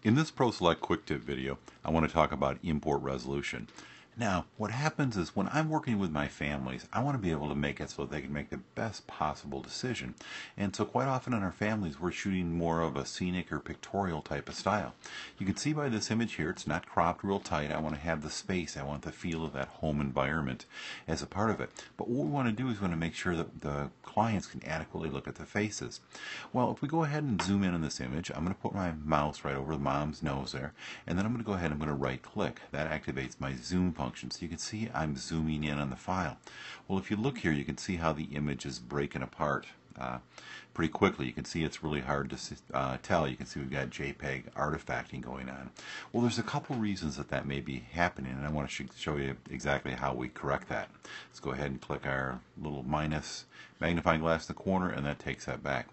In this ProSelect quick tip video, I want to talk about import resolution. Now, what happens is when I'm working with my families, I want to be able to make it so they can make the best possible decision. And so quite often in our families, we're shooting more of a scenic or pictorial type of style. You can see by this image here, it's not cropped real tight. I want to have the space. I want the feel of that home environment as a part of it. But what we want to do is we want to make sure that the clients can adequately look at the faces. Well, if we go ahead and zoom in on this image, I'm going to put my mouse right over the mom's nose there, and then I'm going to go ahead and I'm going to right click. That activates my zoom function. So you can see I'm zooming in on the file. Well, if you look here, you can see how the image is breaking apart pretty quickly. You can see it's really hard to tell. You can see we've got JPEG artifacting going on. Well, there's a couple reasons that may be happening, and I want to show you exactly how we correct that. Let's go ahead and click our little minus magnifying glass in the corner, and that takes that back.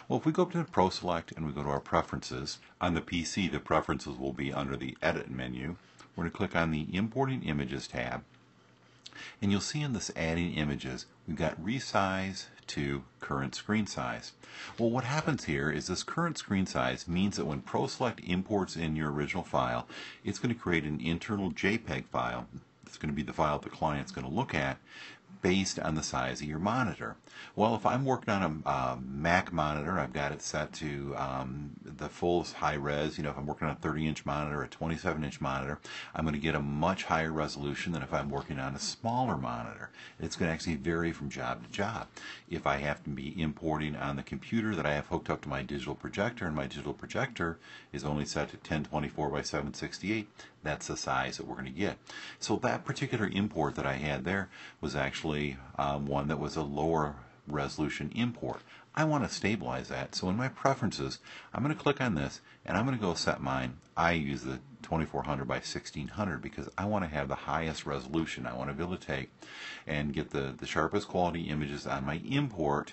Well, if we go up to the ProSelect and we go to our preferences, on the PC the preferences will be under the Edit menu. We're going to click on the Importing Images tab, and you'll see in this Adding Images we've got Resize to Current Screen Size. Well, what happens here is this current screen size means that when ProSelect imports in your original file, it's going to create an internal JPEG file. It's going to be the file the client's going to look at based on the size of your monitor. Well, if I'm working on a Mac monitor, I've got it set to the full high res. You know, if I'm working on a 30-inch monitor, a 27-inch monitor, I'm going to get a much higher resolution than if I'm working on a smaller monitor. It's going to actually vary from job to job. If I have to be importing on the computer that I have hooked up to my digital projector, and my digital projector is only set to 1024 by 768, that's the size that we're going to get. So that particular import that I had there was actually one that was a lower resolution import. I want to stabilize that, so in my preferences I'm going to click on this and I'm going to go set mine. I use the 2400 by 1600 because I want to have the highest resolution. I want to be able to take and get the sharpest quality images on my import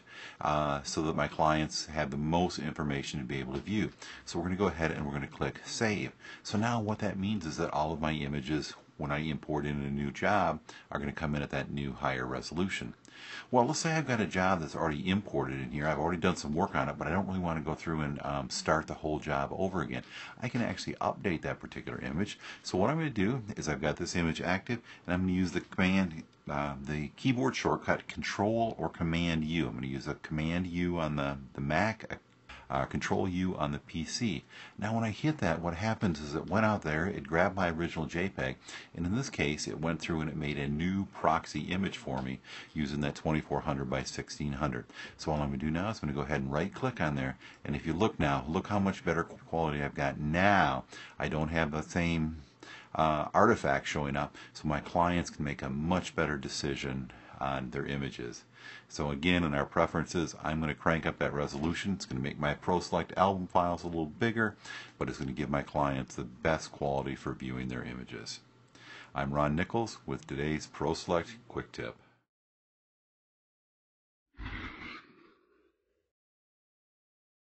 so that my clients have the most information to be able to view. So we're going to go ahead and we're going to click Save. So now what that means is that all of my images, when I import in a new job, are going to come in at that new higher resolution. Well, let's say I've got a job that's already imported in here. I've already done some work on it, but I don't really want to go through and start the whole job over again. I can actually update that particular image. So what I'm going to do is I've got this image active, and I'm going to use the command, the keyboard shortcut Control or Command U. I'm going to use a Command U on the Mac, Control U on the PC. Now when I hit that, what happens is it went out there, it grabbed my original JPEG, and in this case it went through and it made a new proxy image for me using that 2400 by 1600. So all I'm going to do now is I'm going to go ahead and right click on there, and if you look now, look how much better quality I've got now. I don't have the same artifact showing up, so my clients can make a much better decision on their images. So again, in our preferences, I'm going to crank up that resolution. It's going to make my ProSelect album files a little bigger, but it's going to give my clients the best quality for viewing their images. I'm Ron Nichols with today's ProSelect Quick Tip.